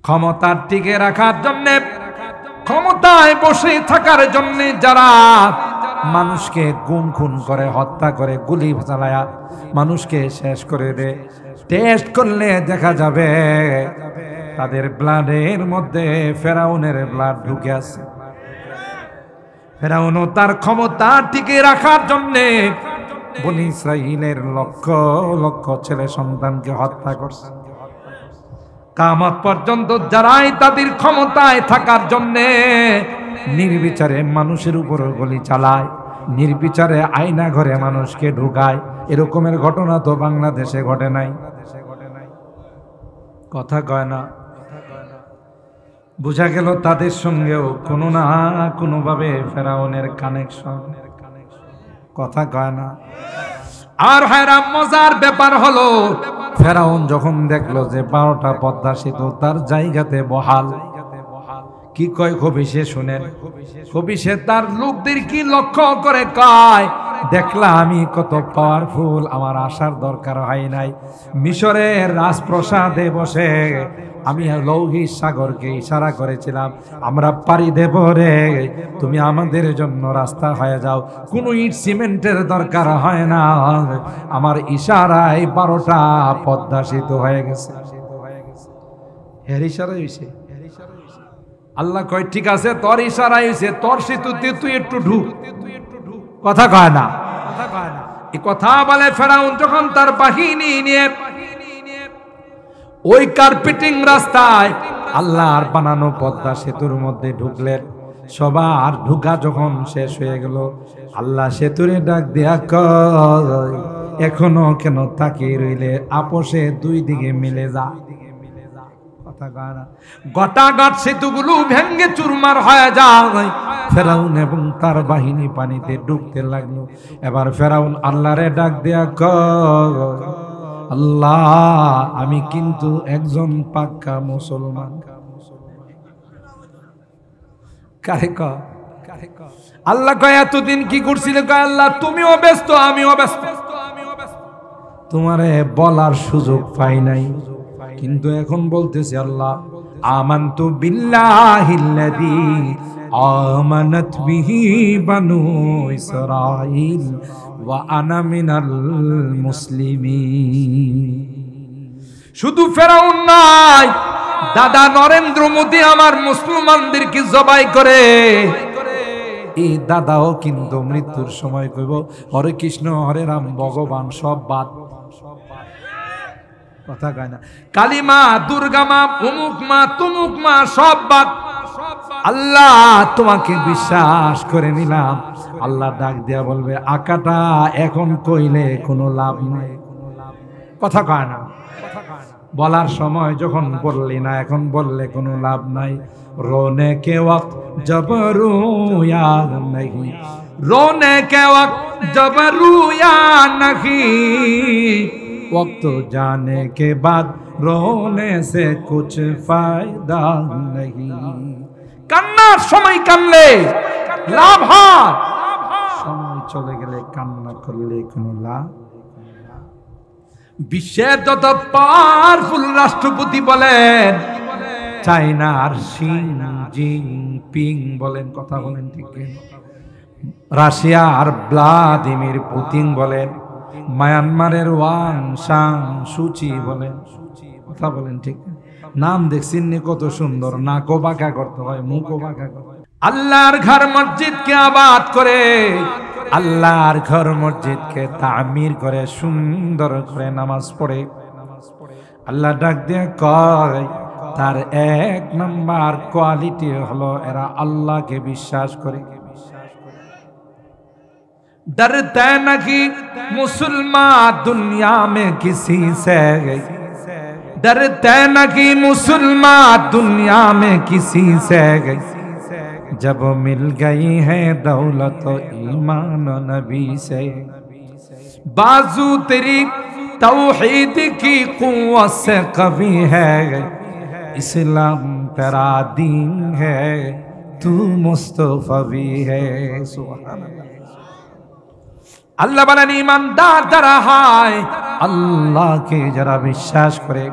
ক্ষমতা টিকে রাখার জন্য, ক্ষমতায় বসে থাকার জন্য যারা মানুষকে গুম খুন করে, হত্যা করে, গুলি চালায়া মানুষকে শেষ করে দেয়, টেস্ট করলে দেখা যাবে তাদের ব্লাডের মধ্যে ফেরাউনের ব্লাড ঢুকে আছে। ফেরাউনও তার ক্ষমতা টিকে রাখার জন্য বনী ইসরাইলের লক্ষ লক্ষ ছেলে সন্তানকে হত্যা করছে। কিয়ামত পর্যন্ত যারাই তাদের ক্ষমতায় থাকার জন্য নির্বিচারে মানুষের উপর গুলি চালায়, নির্বিচারে আয়না ঘরে মানুষকে ঢুকায়, এরকমের ঘটনা তো বাংলাদেশে ঘটে নাই। কথা কয় না। বোঝা গেল তাদের সঙ্গেও কোনো না কোনোভাবে ফেরাউনের কানেকশন। কথা কয় না। আর হায়রাম মজার ব্যাপার হলো, ফেরাউন যখন দেখলো যে 12টা পদ্মা সেতু তার জায়গাতে বহাল, কি কয় খবিসে শুনেন, খবিসে তার লোকদের কি লক্ষ্য করে কয়, দেখলা আমি কত পাওয়ারফুল, আমার আসার দরকার হয় নাই। মিশরের রাজপ্রাসাদে বসে আমি লৌহিক সাগরকে ইশারা করেছিলাম, আমরা পাড়ি দেব রে, তুমি আমাদের জন্য রাস্তা হয়ে যাও, কোনো ইট সিমেন্টের দরকার হয় না, আমার ইশারায় 12টা পদ্মা সেতু হয়ে গেছে। এর ইশারা হইছে। আল্লাহ কয় ঠিক আছে, তোর ইশারা হইছে, তোর সেতুতে তুই একটু ঢুক। কথা কয় না। এই কথা বলে ফেরাউন যখন তার বাহিনী নিয়ে ওই কার্পেটিং রাস্তায় আল্লাহর বানানো পদ্মা সেতুর মধ্যে ঢুকলেন। সবার ঢুকা যখন শেষ হয়ে গেল, আল্লাহ সেতুরে ডাক দিয়া কয়, এখনো কেন তাকিয়ে রইলে, আপোষে দুই দিকে মিলে যা। গটাগট সেতুগুলো ভেঙ্গে চুরমার হয়ে যায়। ফেরাউন এবং তার বাহিনী পানিতে ডুবতে লাগলো। এবার ফেরাউন আল্লাহরে ডাক দিয়া কয়, আল্লাহ আমি কিন্তু একজন পাক্কা মুসলমান। কারে কয়? আল্লাহ কয় এতদিন কি করছিলে? কয় আল্লাহ তুমিও ব্যস্ত, আমিও ব্যস্ত, তোমারে বলার সুযোগ পাই নাই, কিন্তু এখন বলতেছি আল্লাহ আমানতু বিল্লাহিল্লাযী আমানাত বিহি বানু ইসরাঈল ওয়া আনা মিনাল মুসলিমিন। শুধু ফেরাউন নাই, দাদা নরেন্দ্র মোদী আমার মুসলমানদেরকে জবাই করে, এই দাদাও কিন্তু মৃত্যুর সময় কইব হরে কৃষ্ণ হরে রাম ভগবান সব বাদ। কথা কয় না। কালিমা, দুর্গা মা, অমুক মা, তুমুক মা সব বাদ। আল্লাহ তোমাকে বিশ্বাস করে নিলাম। আল্লাহ ডাক দিয়া বলবে আকাটা এখন কইলে কোনো লাভ নাই। কথা কয় না। বলার সময় যখন বললি না, এখন বললে কোনো লাভ নাই। রোনে কে ওয়াক্ত জব রুয়া नहीं, रोने के वक्त जब रुया नहीं, वक्त जाने के बाद रोने से कुछ फायदा नहीं। কান্নার সময় কানলে লাভ হয়, সময় চলে গেলে কান্না করলে কোনো লাভ। বিশ্বের যত পাওয়ারফুল রাষ্ট্রপতি বলেন, চায়নার শি জিনপিং বলেন, কথা বলেন ঠিক, রাশিয়ার ভ্লাদিমির পুতিন বলেন, মায়ানমারের ওয়াং সাং সুচি বলেন, কথা বলেন ঠিক, নাম দেখছেন কত সুন্দর, নাকও বাঁকা করতে হয়, মুখও বাঁকা করতে হয়। আল্লাহর ঘর মসজিদকে আবাদ করে, আল্লাহর ঘর মসজিদকে তামির করে, সুন্দর করে নামাজ পড়ে। আল্লাহ ডাক দিয়ে কয় তার এক নাম্বার কোয়ালিটি হলো এরা আল্লাহকে বিশ্বাস করে। डरते नहीं मुसलमान दुनिया में किसी से, डरते नहीं मुसलमान दुनिया में किसी से, जब मिल गई है दौलत ईमान नबी से। बाजू तेरी तौहीद की कुव्वत से कवी है, इस्लाम तेरा दीन है, तू मुस्तफवी है। सुभान अल्लाह। আল্লাহ বলেন ইমানদার যারা হয়, আল্লাহকে যারা বিশ্বাস করে,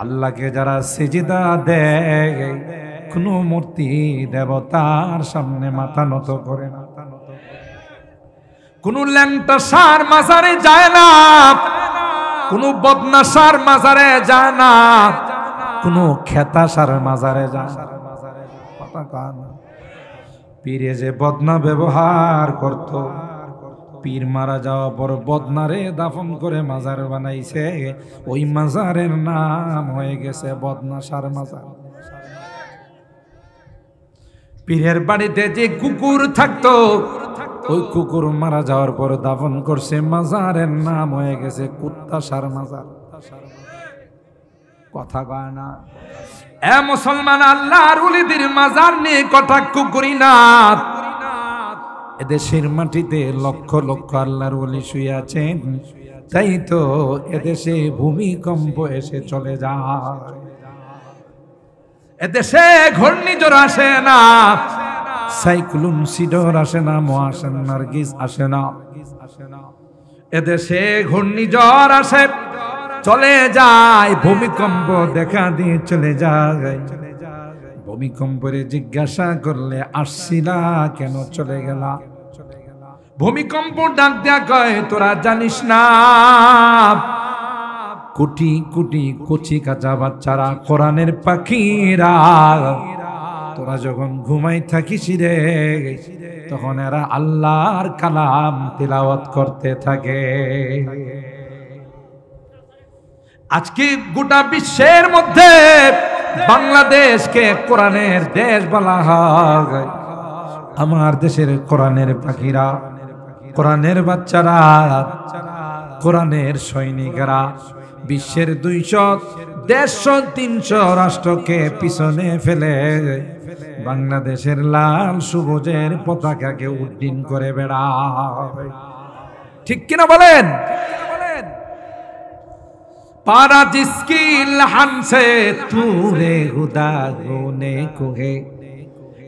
আল্লাহকে যারা সিজদা দেয় কোনো মূর্তি দেবতার সামনে মাথা নত করে না, কোন ল্যাংটা সার মাজারে যায় না, কোন বদনা সার মাজারে যায় না, কোন খেতা সার মাজারে যায় না। পীরে যে বদনা ব্যবহার করত, পীর মারা যাওয়া পর বদনারে দাফন করে মাজার বানাইছে, ওই মাজারের নাম হয়ে গেছে বদনা সার মাজার। পীরের বাড়িতে যে কুকুর থাকতো, ওই কুকুর মারা যাওয়ার পর দাফন করছে, মাজারের নাম হয়ে গেছে কুত্তা সার মাজার। কথা কয় না। এ মুসলমান, আল্লাহর ওলিদের মাজার নিয়ে কটাক্ষ করি না। এদেশের মাটিতে লক্ষ লক্ষ আল্লাহর ওলি শুয়ে আছেন, তাই তো এদেশে ভূমিকম্প এসে চলে যায়, এদেশে ঘূর্ণিঝড় আসে না, সাইক্লোন সিডর আসে না, মহাসেন নার্গিস আসে না। এদেশে ঘূর্ণিঝড় আসে, চলে যায়, ভূমিকম্প দেখা দিয়ে চলে যায়। ভূমিকম্পরে জিজ্ঞাসা করলে আসছিলা কেন, চলে গেলা? ভূমিকম্প ডাক দেয়া কয়, তোরা জানিস না কোটি কোটি কচি কাঁচা বাচ্চারা, কোরআনের পাখিরা, তোরা যখন ঘুমাই থাকিস রে, তখন এরা আল্লাহর কালাম তিলাওয়াত করতে থাকে। আজকে গোটা বিশ্বের মধ্যে বাংলাদেশকে কোরআনের দেশ বলা হয়। আমার দেশের কোরআনের পাখিরা, কোরআনের বাচ্চারা, কোরআনের সৈনিকেরা বিশ্বের 200, 150, 300 রাষ্ট্রকে পিছনে ফেলে বাংলাদেশের লাল সবুজের পতাকাকে উড্ডীন করে বেড়ায়। ঠিক কিনা বলেন? पारा जिसकी लहन से तूरे खुदा होने को है,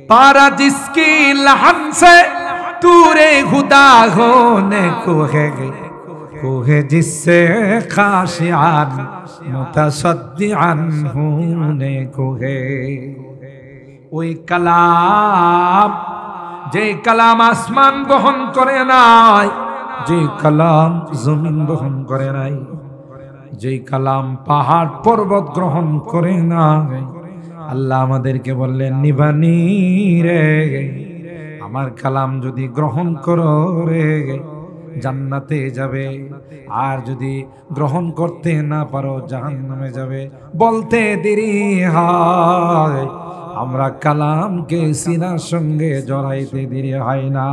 पारा जिसकी लहन से तूरे खुदा होने को है जिससे खाशियान मुतसद्दिआन होने को है। ওই কালাম, যে কালাম আসমান বহন করে নাই, যে কালাম জমিন বহন করে নাই, যে কালাম পাহাড় পর্বত গ্রহণ করে না, আল্লাহ আমাদেরকে বললেন, নিবানি রে, আমার কালাম যদি গ্রহণ করো রে, জান্নাতে যাবে, আর যদি গ্রহণ করতে না পারো জাহান্নামে যাবে। বলতে দেরি হয়, আমরা কালামকে সিনার সঙ্গে জড়াইতে দেরি হয় না।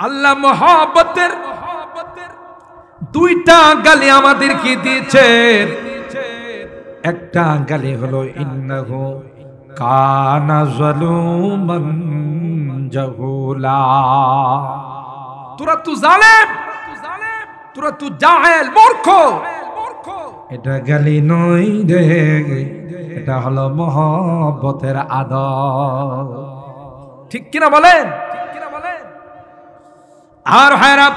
আল্লাহ মহব্বতের দুইটা গালি আমাদেরকে দিয়েছেন। একটা গালি হলো ইন্নাহু কানা যালুমান জাহুলা, তোরা তু জালেম, তোরা তু জাহেল, মূর্খ। এটা গালি নয় রে, এটা হলো মহব্বতের আদব। ঠিক কিনা বলেন? আর হায়রাত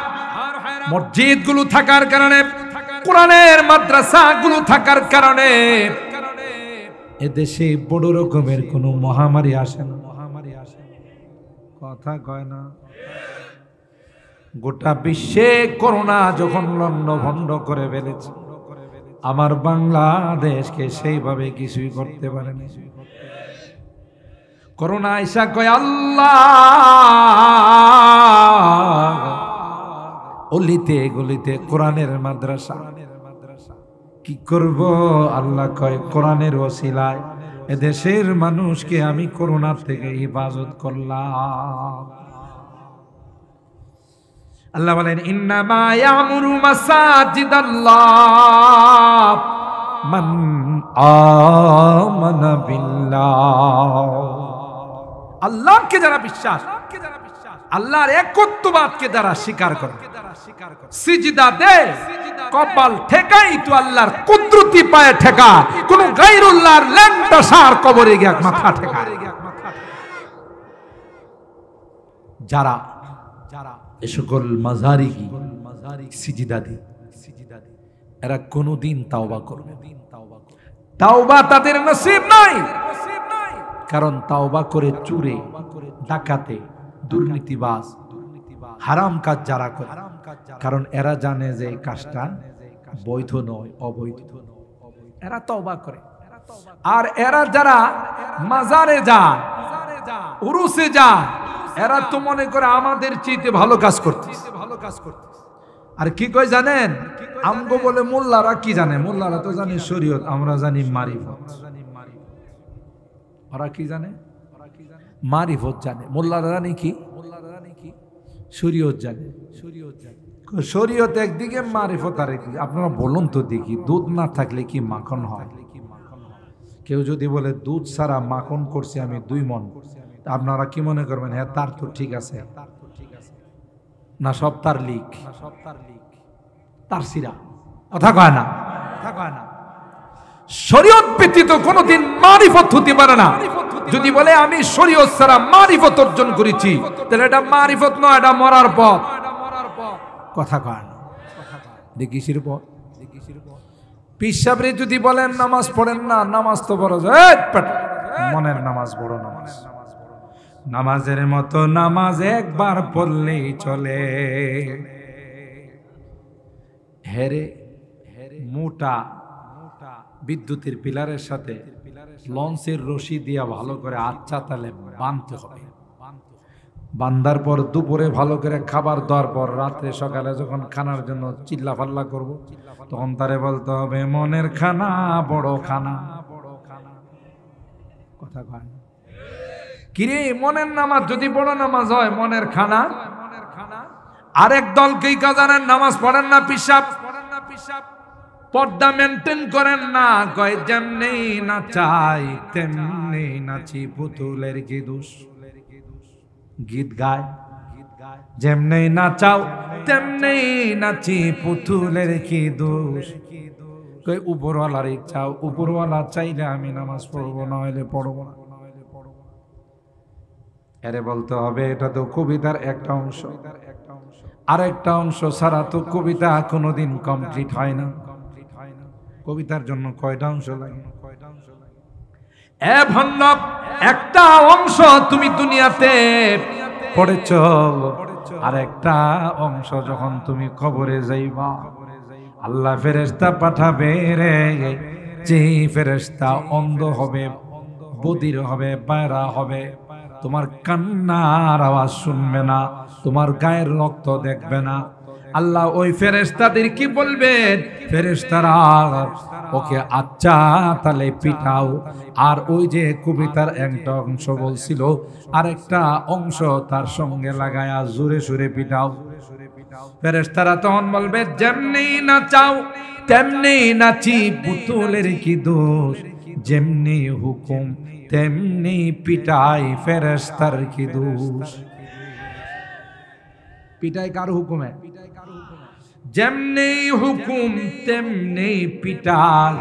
মসজিদ গুলো থাকার কারণে, কোরআনের মাদ্রাসা গুলো থাকার কারণে এদেশে বড় রকমের কোন মহামারী আসে না। কথা কয় না। গোটা বিশ্বে করোনা যখন লন্ডভন্ড করে ফেলেছে, আমার বাংলাদেশকে সেইভাবে কিছুই করতে পারেনি। করোনা আইসা কয়, আল্লাহ অলিতে গলিতে কোরআনের মাদ্রাসা, কি করব? আল্লাহ কয়, কোরআনের ওসিলায় এদেশের মানুষকে আমি করোনার থেকে হিফাজত করলাম। আল্লাহ বলেন, ইন্নামা ইয়ামুরু মাসাজিদাল্লাহ মান আমানা বিল্লাহ। আল্লাহকে যারা বিশ্বাস, আল্লাহর একত্ববাদকে যারা স্বীকার করে, সিজদা দে, কপাল ঠেকাই তো আল্লাহর কুদরতি পায়ে ঠেকা, কোন গায়রুল্লাহর ল্যাংটা সার কবরে গিয়া মাথা ঠেকা। যারা এ সকল মাজারি সিজদা দে, এরা কোনোদিন তাওবা করবে না। তাওবা তাদের নসিব নাই, কারণ তাওবা করে চুরে, ডাকাতে, দুর্নীতিবাজ, হারাম কাজ যারা করে, কারণ এরা জানে যে এই কাজটা বৈধ নয়, অবৈধ, এরা তওবা করে। আর এরা যারা মাজারে যায়, উরুসে যায়, এরা তো মনে করে আমাদের চেয়ে ভালো কাজ করতেছে। আর কি কয় জানেন, আমগো বলে মোল্লারা কি জানে, মোল্লারা তো জানে শরীয়ত, আমরা জানি মারিফত। ওরা কি জানে, মারিফত জানে। মোল্লারা জানে কি, শরীয়ত জানে। শরীয়ত একদিকে, মারিফত আরেকদিকে। আপনারা বলুন তো দেখি, দুধ না থাকলে কি মাখন হয়? কেউ যদি বলে দুধ ছাড়া মাখন করছি আমি 2 মণ, আপনারা কি মনে করবেন? হ্যাঁ, তার তো ঠিক আছে না, সব তার লিক, তার সিরা। কথা কয় না? শরীয়ত ব্যতীত কোনোদিন মারিফত হতে পারে না। যদি বলে আমি শরীয়ত ছাড়া মারিফত অর্জন করেছি, তাহলে এটা মারিফত নয়, এটা মরার পথ। কথা কয় না? দেখিসির পথ। পিসাবরে যদি বলেন নামাজ পড়েন না, নামাজ তো বড় মনের নামাজ, বড় নামাজ। নামাজের মতো নামাজ একবার পড়লেই চলে। হেরে মোটা বিদ্যুতের পিলারের সাথে লঞ্চের রশি দিয়া ভালো করে আচ্ছা তালে বাঁধতে হবে। বান্ধার পর দুপুরে ভালো করে খাবার দেওয়ার পর রাত্রে সকালে যখন খানার জন্য চিল্লা পাল্লা করব, তখন তারে বলতে হবে মনের খানা বড় খানা। কথা কয় কিরে, মনের নামাজ যদি বড় নামাজ হয়, মনের খানা। আরেক দল কি জানেন, নামাজ পড়েন না, পিসাব পর্দা মেনটেন করেন না, কয় যেমনি নাচাই তেমনি নাচি, পুতুলের কি দোষ। গীত গায়, যেমনি নাচাও তেমনি নাচি, পুতুলের কি দোষ। কই উপরওয়ালার ইচ্ছা, উপরওয়ালা চাইলে আমি নামাজ পড়বো, না হলে পড়বো না। এরে বলতে হবে এটা তো কবিতার একটা অংশ, আর একটা অংশ ছাড়া তো কবিতা কোনোদিন কমপ্লিট হয় না। কবিতার জন্য কয়টা অংশ লাগে? একটা অংশ তুমি দুনিয়াতে পড়েছ, আর একটা অংশ যখন তুমি কবরে যাইবা, আল্লাহ ফেরেশতা পাঠাবে রে, যে ফেরেশতা অন্ধ হবে, বধির হবে, বাইরা হবে, তোমার কান্নার আওয়াজ শুনবে না, তোমার গায়ের রক্ত দেখবে না। আল্লাহ ওই ফেরেশতাদের কি বলবেন, ফেরেশতারা ওকে আচ্ছা তালে পিটাও। আর ওই যে কবিতার একটা অংশ বলছিল, আরেকটা অংশ তার সঙ্গে লাগায়া জোরে সুরে পিটাও। ফেরেশতারা তখন বলবে যেমনি নাচাও তেমনি নাচি, পুতুলের কি দোষ, যেমনি হুকুম তেমনি পিটাই, ফেরেশতার কি দোষ। পিটাই কার হুকুমে? যেমনি হুকুম তেমনি পিটাই,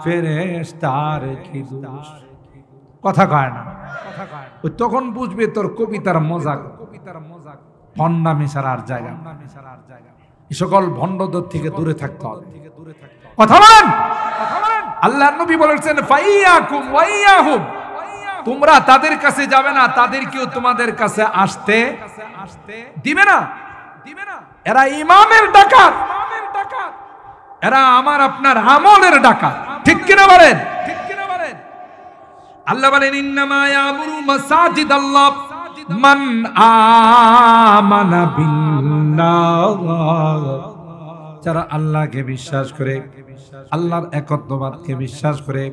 ফেরেশতার কি দোষ। কথা কয় না? তখন বুঝবে তোর কবিতার মজা, ভণ্ডামি ছাড়ার জায়গা। এই সকল ভণ্ডদের থেকে দূরে থাকতে হবে। কথা বলেন। আল্লাহর নবী বলেছেন ফাইয়াকুম ওয়াইয়াহুম, তোমরা তাদের কাছে যাবে না, তাদেরকেও তোমাদের কাছে আসতে দিবে না। এরা ইমামের ডাকাত, এরা আমার আপনার আমলের ডাকাত। ঠিক কিনা বলেন? আল্লাহ বলেন ইন্নামা ইয়ামুরু মাসাজিদাল্লাহ মান আমানা বিল্লাহ, যারা আল্লাহকে বিশ্বাস করে, আল্লাহর একত্ববাদকে বিশ্বাস করে,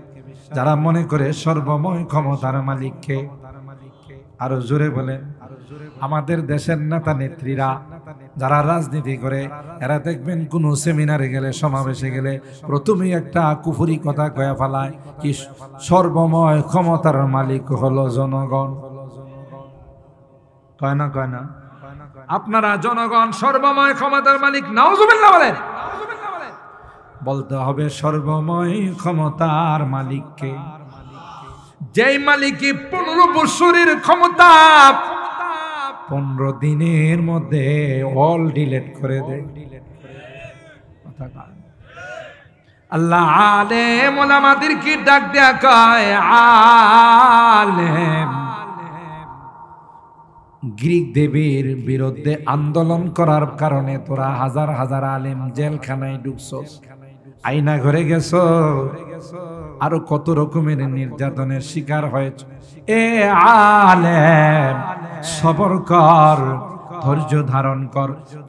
যারা মনে করে সর্বময় ক্ষমতার মালিককে। আরো জোরে বলেন। আমাদের দেশের নেতা নেত্রীরা যারা রাজনীতি করে, এরা দেখবেন কোন সেমিনারে গেলে, সমাবেশে গেলে প্রথমেই একটা কুফরি কথা কয়া ফেলায়, কি সর্বময় ক্ষমতার মালিক হলো জনগণ। কয় না? কয় না? আপনারা জনগণ সর্বময় ক্ষমতার মালিক, নাউজুবিল্লাহ বলেন। বলতে হবে সর্বময় ক্ষমতার মালিককে, যেই মালিকই 15 বছরের ক্ষমতা 15 দিনের মধ্যে অল ডিলিট করে দেয়। আল্লাহ আলেম ওলামাদেরকে ডাক দেয়া কয় আলেম। গ্রিক দেবীর বিরুদ্ধে আন্দোলন করার কারণে তোরা হাজার হাজার আলেম জেলখানায় ঢুকছস, আয়না ঘরে গেছ, আরো কত রকমের নির্যাতনের শিকার হয়েছে। এ আলেম সবর কর, ধৈর্য ধারণ কর,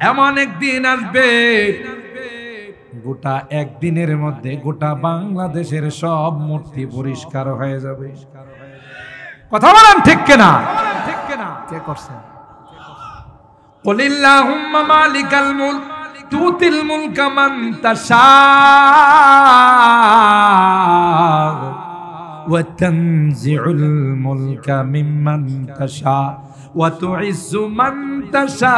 এমন একদিন আসবে গোটা একদিনের মধ্যে গোটা বাংলাদেশের সব মূর্তি পরিষ্কার হয়ে যাবে। কথা বলেন ঠিক কিনা? ঠিক কিনা? কে করছেন? কুলিল্লাহুম্মা মালিকাল মুলক তুতিল মুলকা মান তাশা ওয়া তানজিউল মুলকা মিম্মান তাশা ওয়া তুইজ্জু মান তাশা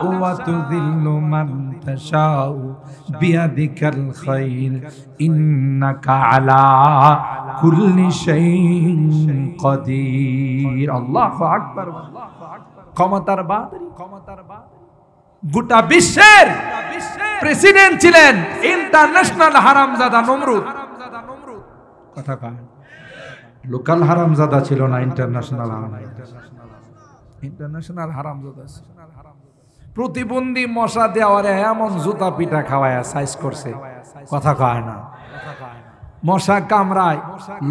ওয়া তুযিল্লু মান তাশা বিয়াদিকাল খায়র ইন্নাকা আলা কুল্লি শাইইন কাদির। আল্লাহু আকবার। ক্ষমতার বাদী, গোটা বিশ্বের প্রেসিডেন্ট ছিলেন ইন্টারন্যাশনাল হারামজাদা নমরুদ। কথা কয়, লোকাল হারামজাদা ছিল না, ইন্টারন্যাশনাল হারামজাদা। প্রতিবন্ধী মশা দেওয়ারে এমন জুতা পিঠা খাওয়ায় সাইজ করছে, কথা কয় না। মশা কামড়ায়,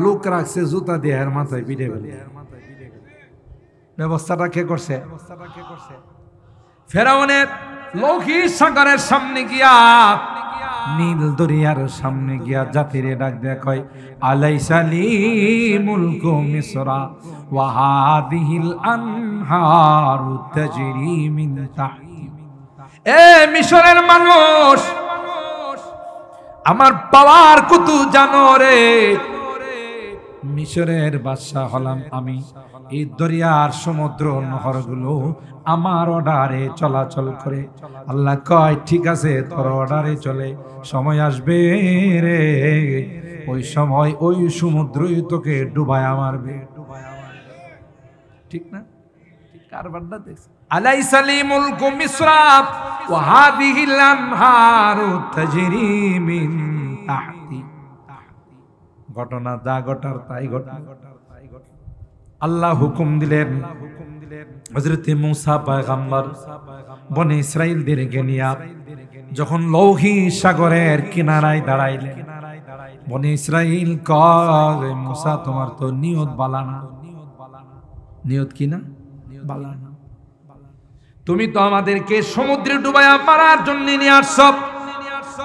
লোক রাখছে জুতা দিয়ে এর মাথায় পিঠে ফেলে। ব্যবস্থাটা কে করছে? ফেরাউনের লৌহিক সাগরের সামনে গিয়া, নীল দরিয়ার সামনে গিয়া জাতিরে ডাক দেয়া কয় আলাইসা লি মুলকু মিসরা ওয়া হাদিহিল আনহারু তাজরি মিন তাহতি। এ মিশরের মানুষ, আমার পাওয়ার কত জানো রে? মিশরের বাদশা হলাম আমি, এই দরিয়ার সমুদ্র নহরগুলো আমার অর্ডারে চলাচল করে। আল্লাহ কয় ঠিক আছে, তোর অর্ডারে চলে, সময় আসবে রে, ওই সময় ওই সমুদ্রই তোকে ডুবায়া মারবে। ঠিক না? কারবারটা দেখছ? আলাইসা লি মুলকু মিসরা ওয়া হাদিহিল আনহারু তাজরি মিন তাহতি। ঘটনা যা ঘটার তাই ঘটনা। আল্লাহ হুকুম দিলেন, হযরত মূসা পয়গম্বর বনি ইসরাইলদেরকে নিয়ে যখন লৌহিক সাগরের কিনারায় দাঁড়াইলেন, বনি ইসরাইল কয় মূসা তোমার তো নিয়ত বালা না। নিয়ত কি না? বালা না। তুমি তো আমাদেরকে সমুদ্রে ডুবায়া মারার জন্য নিয়ে আসছো।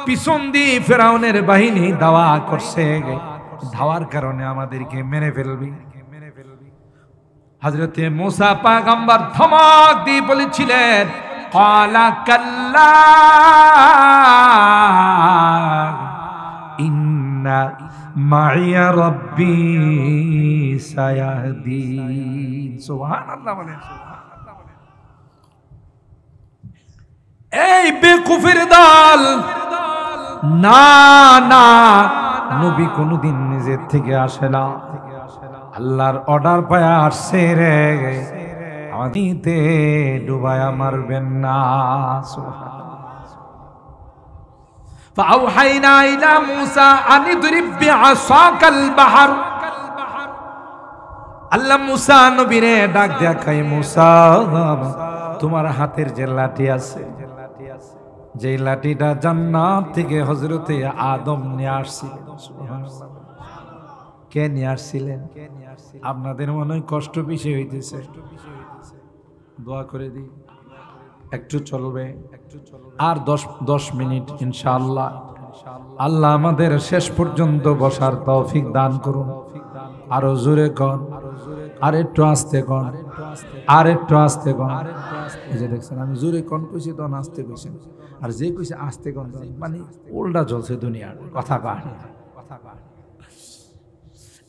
পিছন দিয়ে ফেরাউনের বাহিনী দাওয়া করছে, ধাওয়ার কারণে আমাদেরকে মেরে ফেলবি। হযরতে মূসা পয়গম্বর ধমক দিয়ে বলেছিলেন ক্বালা কাল্লা ইন্না মাইয়া রাব্বি সায়াহদিন। সুবহানাল্লাহ বলেন। এই বেকুফের দল, না না, নবী কোনদিন নিজের থেকে আসে না, আল্লাহর অর্ডার পায়া আসছে রে, আমাদিতে ডুবায়া মারবেন না। ফাআওহাইনা ইলা মূসা আন ইদরিব বিআসাকাল বাহর। আল্লাহ মূসা নবীরে ডাক দেয়া কয় মূসা তোমার হাতের যে লাঠি আছে, যে লাঠিটা জান্নাত থেকে হযরতে আদম নিয়ে আসছিলেন। সুবহানাল্লাহ। কে নিয়ে আসছিলেন? আপনাদের মনে হয় কষ্ট বেশি হইতেছে, দোয়া করে দিই, একটু চলবে, আর 10 মিনিট ইনশাআল্লাহ। আল্লাহ আমাদের শেষ পর্যন্ত বসার তৌফিক দান করুন। আরো জোরে কন, আর একটু আস্তে কন, আর একটু আস্তে কন। এই যে দেখছেন আমি জোরে কন কইছি, তখন আস্তে কইছেন, আর যে কইছে আস্তে কন মানে উল্টা চলছে দুনিয়ার। কথা কয়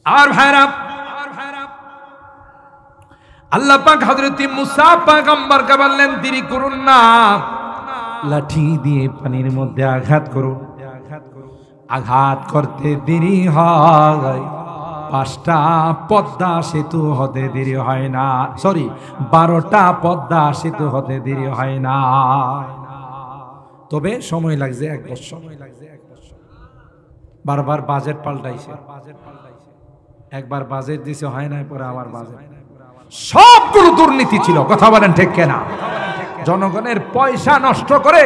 আর ভাইরা, আল্লাহ পাক হযরত মূসা পয়গম্বরকে বললেন দেরি করুন না, লাঠি দিয়ে পানির মধ্যে আঘাত করুন। আঘাত করতে দেরি হয়, 5টা পদ্মা সেতু হতে দেরি হয় না, সরি 12টা পদ্মা সেতু হতে দেরি হয় না, তবে সময় লাগছে 1 বছর। বারবার বাজেট পাল্টাইছে, একবার বাজেট দিছে হয় নাই, পরে আবার বাজেট। সবগুলো দুর্নীতি ছিল, কথা বলেন ঠিক কিনা? জনগণের পয়সা নষ্ট করে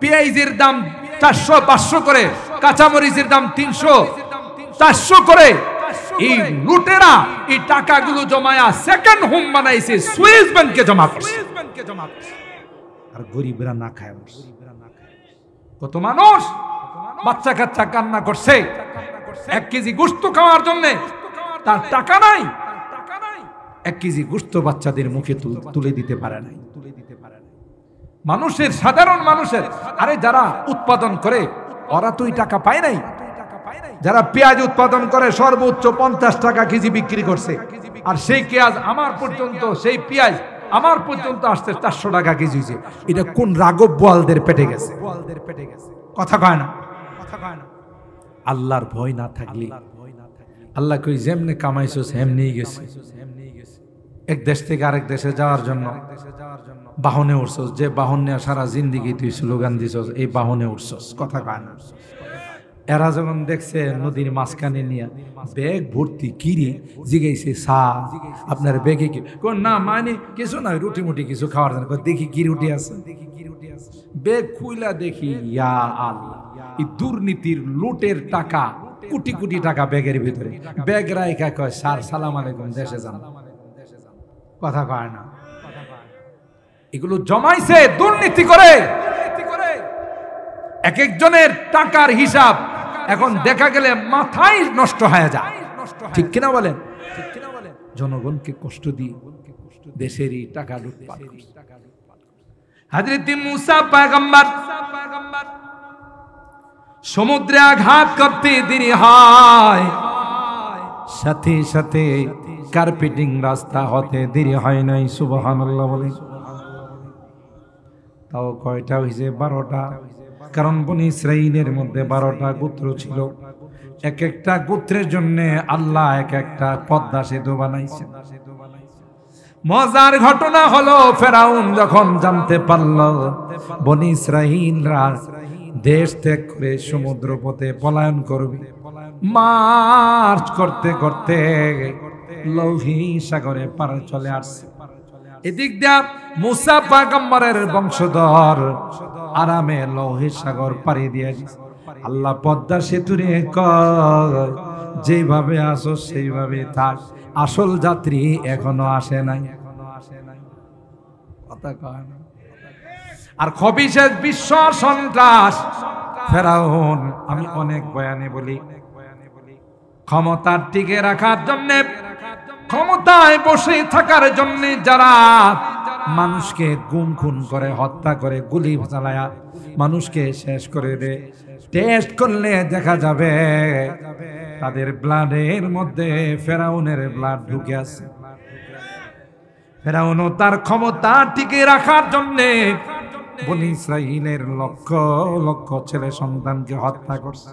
পেঁয়াজের দাম 400-500 করে, কাঁচামরিচের দাম 300-400 করে, এই লুটেরা এই টাকাগুলো জমায়া সেকেন্ড হোম বানাইছে, সুইস ব্যাংকে জমা করছে। আর গরিবরা না খায়। কত মানুষ বাচ্চা কাচ্চা কান্না করছে 1 কেজি গোশত খাওয়ার জন্য, তার টাকা নাই, 1 কেজি গোশত বাচ্চাদের মুখে তুলে দিতে পারে নাই। মানুষের, সাধারণ মানুষের, আরে যারা উৎপাদন করে ওরা তো টাকা পায় নাই। যারা পেঁয়াজ উৎপাদন করে সর্বোচ্চ 50 টাকা কেজি বিক্রি করছে, আর সেই পেঁয়াজ আমার পর্যন্ত, সেই পেঁয়াজ আমার পর্যন্ত আসতে 400 টাকা কেজি হয়েছে। এটা কোন রাগব বোয়ালদের পেটে গেছে? কথা কয় না। আল্লাহর ভয় না থাকলে আল্লাহ কই যেমনে কামাইছো সেমনি গেছে। এক দেশ থেকে আরেক দেশে যাওয়ার জন্য বাহনে উঠছস, যে বাহন নিয়ে সারা জিন্দিগি তুই স্লোগান দিছস, এই বাহনে উঠছস। কথা কয় না। এরা যখন দেখছে নদীর মাঝখানে নিয়ে ব্যাগ ভর্তি কিরি, জিগাইছে সা আপনার ব্যাগে কি? না মানে কিছু না, রুটি মুটি কিছু খাওয়ার জন্য। দেখি কি রুটি আছে, ব্যাগ খুইলা দেখি, ইয়া আল্লাহ, এই দুর্নীতির লুটের টাকা, কোটি কোটি টাকা ব্যাগের ভিতরে। ব্যাগ রাইখা কয় স্যার সালাম আলাইকুম, দেশে যান। কথা কয় না। এগুলো জমাইছে দুর্নীতি করে। এক একজনের টাকার হিসাব এখন দেখা গেলে মাথায় নষ্ট হয়ে যায়। ঠিক কিনা বলেন? জনগণকে কষ্ট দিয়ে দেশেরই টাকা লুটপাট। হযরত মুসা পয়গম্বর সমুদ্রে আঘাত করতে দেরি হয়, সাথে সাথে কার্পেটিং রাস্তা হতে দেরি হয় নাই। সুবহানাল্লাহ বলে। তাও কয়টা হয়েছে? 12টা। কারণ বনি ইসরাইলের মধ্যে 12টা গোত্র ছিল। এক একটা গোত্রের জন্য আল্লাহ এক একটা পদ্মা সেতু বানাইছেন। মজার ঘটনা হলো, ফেরাউন যখন জানতে পারল বনি ইসরাইলরা দেশ ত্যাগ করে সমুদ্র পথে পলায়ন করবে, মার্চ করতে করতে লৌহি সাগরে পার চলে আসছে। এদিক দিয়া মুসা পয়গম্বরের বংশধর আরামে লৌহি সাগর পাড়ি দিয়ে আল্লাহ পদ্মা সেতুরে কয় যেভাবে আসো সেইভাবে থাক, আসল যাত্রী এখনো আসে নাই। কথা কয় না। আর খবিশেষ বিশ্ব সন্ত্রাস ফেরাউন, আমি অনেক বয়ানে বলি, ক্ষমতার টিকে রাখার জন্য, ক্ষমতায় বসে থাকার জন্য যারা মানুষকে গুম খুন করে, হত্যা করে, গুলি চালায়া মানুষকে শেষ করে দেয়, টেস্ট করলে দেখা যাবে তাদের ব্লাডের মধ্যে ফেরাউনের ব্লাড ঢুকে আছে। ফেরাউনও তার ক্ষমতা টিকে রাখার জন্য বনি ইসরাইলের লক্ষ লক্ষ ছেলে সন্তানকে হত্যা করছে।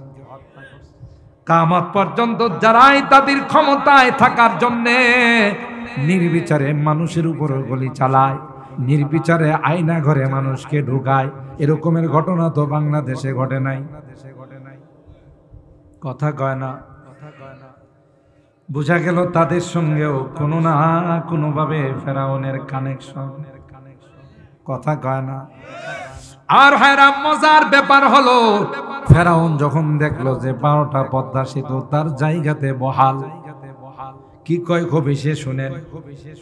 কিয়ামত পর্যন্ত যারাই তাদের ক্ষমতায় থাকার জন্য নির্বিচারে মানুষের উপর গুলি চালায়, নির্বিচারে আয়না ঘরে মানুষকে ঢুকায়, এরকমের ঘটনা তো বাংলাদেশে ঘটে নাই। কথা কয় না। বোঝা গেল তাদের সঙ্গেও কোনো না কোনো ভাবে ফেরাউনের কানেকশন। কথা কয় না। আর হায়রাম মজার ব্যাপার হলো, ফেরাউন যখন দেখলো যে 12টা পদ্মা সেতু তার জায়গাতে বহাল, কি কয় খবিশে শুনেন,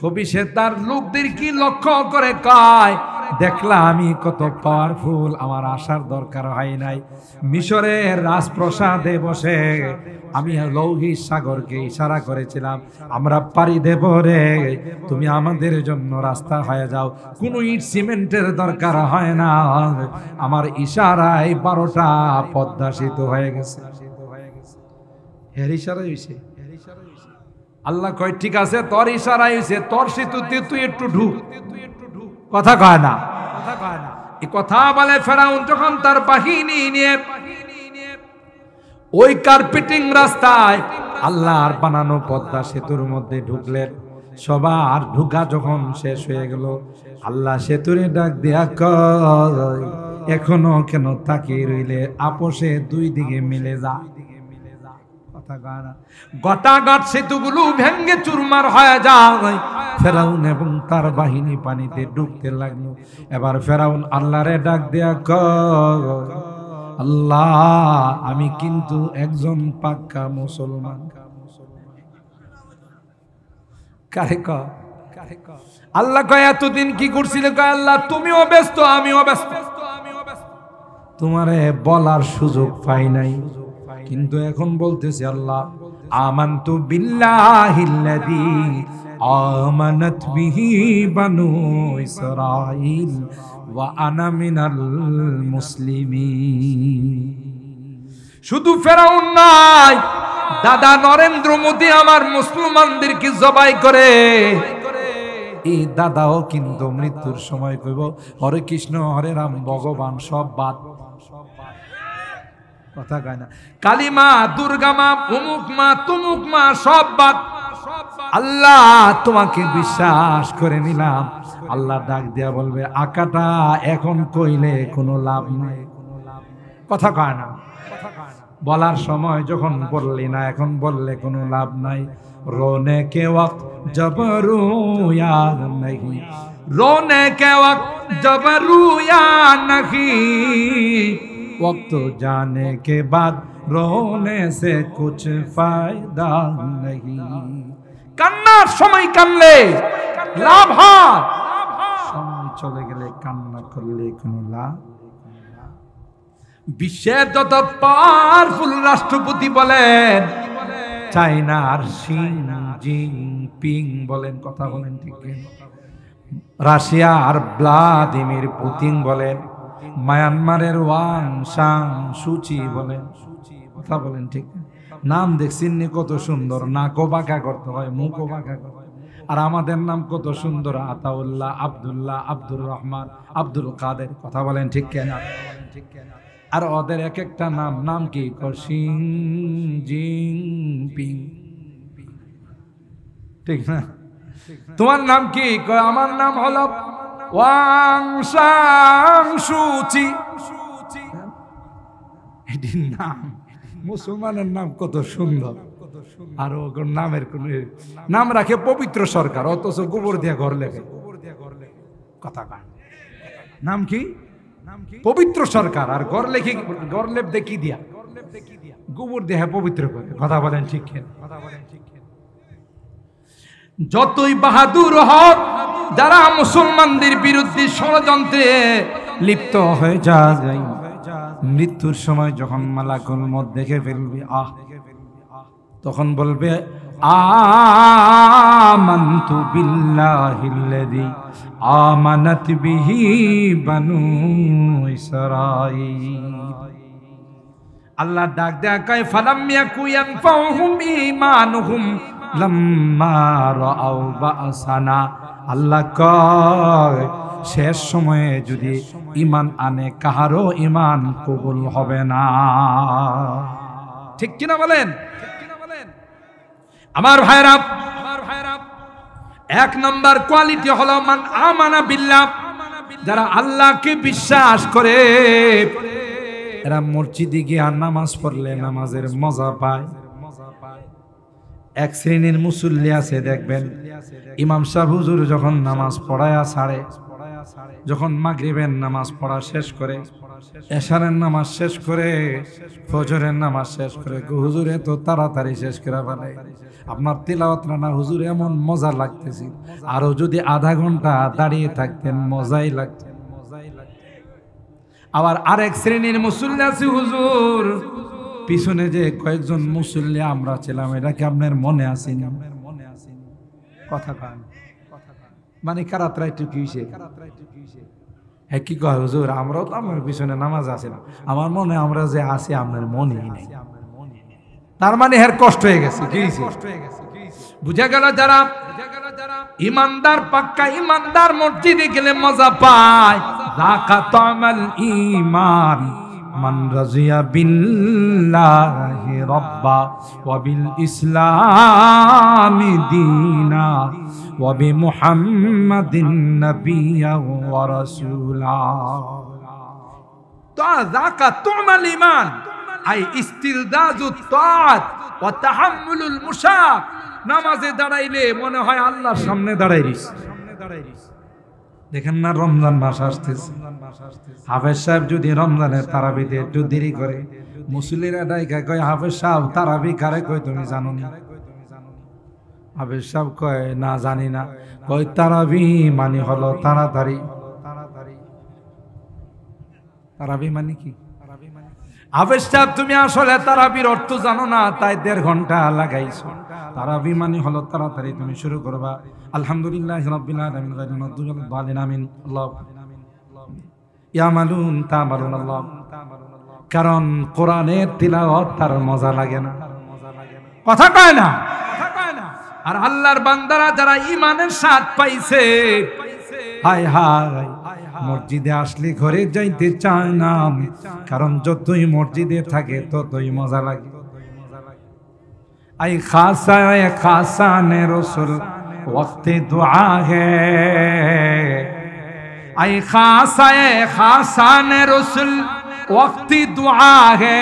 খবিশে তার লোকদের কি লক্ষ্য করে কয়, দেখলাম আমি কত পাওয়ারফুল, আমার আসার দরকার হয় নাই। মিশরের রাজপ্রাসাদে বসে আমি লৌহি সাগরকে ইশারা করেছিলাম, আমরা পাড়ি দেব রে, তুমি আমাদের জন্য রাস্তা হয়ে যাও, কোনো ইট সিমেন্টের দরকার হয় না, আমার ইশারায় 12টা পদ্মা সেতু হয়ে গেছে। এর ইশারা হইছে। আল্লাহ কয় ঠিক আছে, তোর ইশারা হইছে, তোর সেতুতে তুই একটু ঢুক। কথা কয় না। এই কথা বলে ফেরাউন যখন তার বাহিনী নিয়ে ওই কার্পেটিং রাস্তায় আল্লাহর বানানো পদ্মা সেতুর মধ্যে ঢুকলেন। সবার ঢুকা যখন শেষ হয়ে গেল, আল্লাহ সেতুরে ডাক দিয়া কয়, এখনো কেন তাকিয়ে রইলে? আপোষে দুই দিকে মিলে যা। গটাগট সেতুগুলো ভেঙ্গে চুরমার হয়ে যায়। ফেরাউন এবং তার বাহিনী পানিতে ডুবতে লাগলো। এবার ফেরাউন আল্লাহরে ডাক দেয়া কয়, আল্লাহ আমি কিন্তু একজন পাক্কা মুসলমান। কারে কয়? আল্লাহ কয় এতদিন কি করছিলে? কয় আল্লাহ তুমিও ব্যস্ত আমিও ব্যস্ত, তোমারে বলার সুযোগ পাই নাই, কিন্তু এখন বলতেছি আল্লাহ আমানতু বিল্লাহিল্লাযী আমানাত বিহি বানু ইসরাঈল ওয়া আনা মিনাল মুসলিমিন। শুধু ফেরাউন নাই, দাদা নরেন্দ্র মোদী আমার মুসলমানদেরকে জবাই করে। এই দাদাও কিন্তু মৃত্যুর সময় কইব হরে কৃষ্ণ হরে রাম ভগবান সব বাদ। কথা কয় না? কালিমা দুর্গা মা অমুক মা তুমুক মা সব বাদ। আল্লাহ তোমাকে বিশ্বাস করে নিলাম। আল্লাহ ডাক দিয়া বলবে আকাটা এখন কইলে কোনো লাভ নাই। কথা কয় না? বলার সময় যখন বললি না, এখন বললে কোনো লাভ নাই। रोने के वक्त जब रोया नहीं, रोने के वक्त जब रोया नहीं, वक्त जाने के बाद रोने से कुछ फायदा नहीं। কান্নার সময় কানলে লাভ হয়, সময় চলে গেলে কান্না করলে কোনো লাভ। বিশ্বের যত পাওয়ারফুল রাষ্ট্রপতি বলেন, চায়নার শি জিনপিং বলেন, কথা বলেন ঠিক, রাশিয়ার ভ্লাদিমির পুতিন বলেন, মায়ানমারের ওয়াং সাং সুচি বলেন, কথা বলেন ঠিক। নাম দেখছেন কত সুন্দর, নাকও বাঁকা করতে হয়, মুখও বাঁকা করতে হয়। আর আমাদের নাম কত সুন্দর, আতাউল্লাহ, আব্দুল্লাহ, আব্দুর রহমান, আব্দুল কাদের, কথা বলেন ঠিক কেনা? আর ওদের এক একটা নাম, নাম কি? শি জিনপিং, ঠিক না? তোমার নাম কি? আমার নাম হলো ওয়াং সাং সুচি। এটির নাম, মুসলমানের নাম কত সুন্দর। আর নামের কোন নাম রাখে পবিত্র সরকার, অথচ গোবর দিয়া ঘর লেখে। কথা কান, নাম কি? পবিত্র সরকার, আর ঘর লেখি, ঘর লেপ দেখি দিয়া, গোবর দেহে পবিত্র করে। কথা বলেন ঠিক? যতই বাহাদুর হোক, যারা মুসলমানদের বিরুদ্ধে ষড়যন্ত্রে লিপ্ত হয়ে যায়, মৃত্যুর সময় যখন মালাকুল মউত দেখে ফেলবে, তখন বলবে আমানতু বিল্লাহিল্লাযী আমানাত বিহি বানু ইসরাঈল। আল্লাহ ডাক দেয়া কয় ফালাম ইয়াকু ইয়ানফাউহুম ঈমানুহুম লাম্মা রাআউ বাসানা। আল্লাহ কয় শেষ সময়ে যদি ঈমান আনে, কাহারও ঈমান কবুল হবে না। ঠিক কিনা বলেন? আমার ভাইরা, এক নাম্বার কোয়ালিটি হলো মান আমানা বিল্লাহ। যারা আল্লাহকে বিশ্বাস করে, এরা মসজিদে গিয়ে নামাজ পড়লে নামাজের মজা পায়। এক শ্রেণীর মুসল্লি আছে, দেখবেন ইমাম সাহেব হুজুর যখন নামাজ পড়ায়া ছাড়ে, যখন মাগরিবের নামাজ পড়া শেষ করে, এশারের নামাজ শেষ করে, ফজরের নামাজ শেষ করে, হুজুরে তো তাড়াতাড়ি শেষ করে ফেলে, আপনার তিলাওয়াত না হুজুর এমন মজা লাগতেছে, আরো যদি আধা ঘন্টা দাঁড়িয়ে থাকতেন মজাই লাগত। আবার আরেক শ্রেণীর মুসল্লি আছে, হুজুর পিছনে যে কয়েকজন মুসল্লি আমরা ছিলাম, এটা কি আপনার মনে আছে? কথা কান, মানে কারাত্রাই টুকি হইছে। হ্যাঁ কি কয় হুজুর, আমরাও তো আমার পিছনে নামাজ আছিলাম, আমার মনে আমরা যে আছি আপনার মনেই নেই। তার মানে হের কষ্ট হয়ে গেছে। কি বুঝা গেল? যারা ইমানদার, পাক্কা ইমানদার মসজিদে গেলে মজা পায়। যাকা তামাল ঈমান মান রাজিয়া বিল্লাহি রাব্বা ওয়া বিল ইসলামি দীনা ওয়া বি মুহাম্মাদিন নাবিয়্যা ওয়া রাসূলা। যাকা তুমাল ঈমান আই ইস্তিলদাজুত তাআত ওয়া তাহাম্মুলুল মুশাক। নামাজে দাঁড়াইলে মনে হয় আল্লাহর সামনে দাঁড়াইরিস। দেখেন না রমজান মাস আসতেছে, হাফেজ সাহেব যদি রমজানের তারাবিতে একটু দেরি করে, মুসল্লিরা ডাইকা কয় হাফেজ সাহেব তারাবি কারে কয় তুমি জানো না? হাফেজ সাহেব কয় না জানি না। কয় তারাবি মানে হলো তাড়াতাড়ি। তারাবি মানে কি? হাফেজ সাহেব তুমি আসলে তারাবির অর্থ জানো না, তাই 1.5 ঘন্টা লাগাইছো। তারাবি মানে হলো তাড়াতাড়ি তুমি শুরু করবা। আলহামদুলিল্লাহি রাব্বিল আলামিন গায়রুল মাগদুবি আলাইহিম আমিন। আল্লাহ ইয়ামালুন তামালুন আল্লাহ। কারণ কোরআনের তিলাওয়াত তার মজা লাগে না, কথা কয় না। আর আল্লাহর বান্দারা যারা ঈমানের স্বাদ পাইছে, হায় হায় মসজিদে আসলে ঘরে যাইতে চায় না, কারণ যতই মসজিদে থাকে ততই মজা লাগে। আই খাসানে রসুল ওয়াক্তে দুআ হে, আই খাসানে রসুল ওয়াক্তে দুআ হে,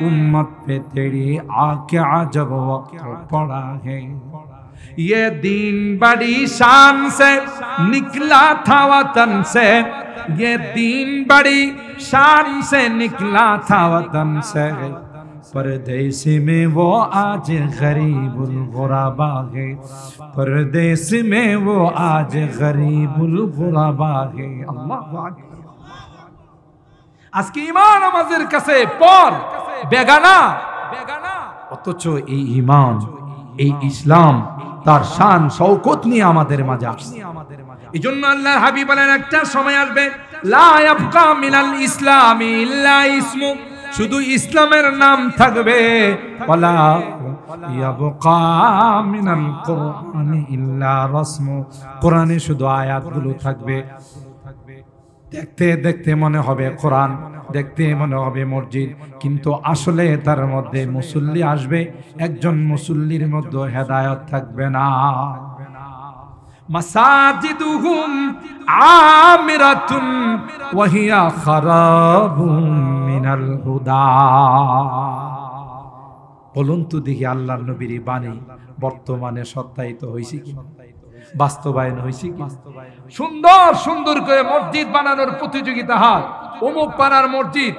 उम्मत पे तेरी आके अजब वक्त पड़ा है। ये दीन बड़ी शान से निकला था वतन से, ये दीन बड़ी शान से निकला था वतन से, परदेश में वो आज गरीबुल गुराबा है, परदेश में वो आज गरीबुल गुराबा है। अल्लाह আজকে ঈমান আমাদের কাছে পর বেগানা, অথচ এই ঈমান এই ইসলাম তার শান শওকত নিয়ে আমাদের মাঝে আসছে। এজন্য আল্লাহর হাবিব বলেন একটা সময় আসবে লা ইয়াবকা মিনাল ইসলামি ইল্লা ইসমু, শুধু ইসলামের নাম থাকবে, ওয়ালা ইয়াবকা মিনাল কুরআনি ইল্লা রাসমু, কোরআনে শুধু আয়াতগুলো থাকবে। দেখতে দেখতে মনে হবে কোরআন, দেখতে মনে হবে মসজিদ, কিন্তু আসলে তার মধ্যে মুসল্লি আসবে, একজন মুসল্লির মধ্যে হেদায়েত থাকবে না। মাসাজিদুহুম আমিরাতুন ওয়া হিয়া খারাবুম মিনাল হুদা। বলুন তো দেখি আল্লাহর নবীর বাণী বর্তমানে সত্যায়িত হইছে কি, বাস্তবায়ন হয়েছে কি? সুন্দর সুন্দর করে মসজিদ বানানোর প্রতিযোগিতা হয়, অমুক পাড়ার মসজিদ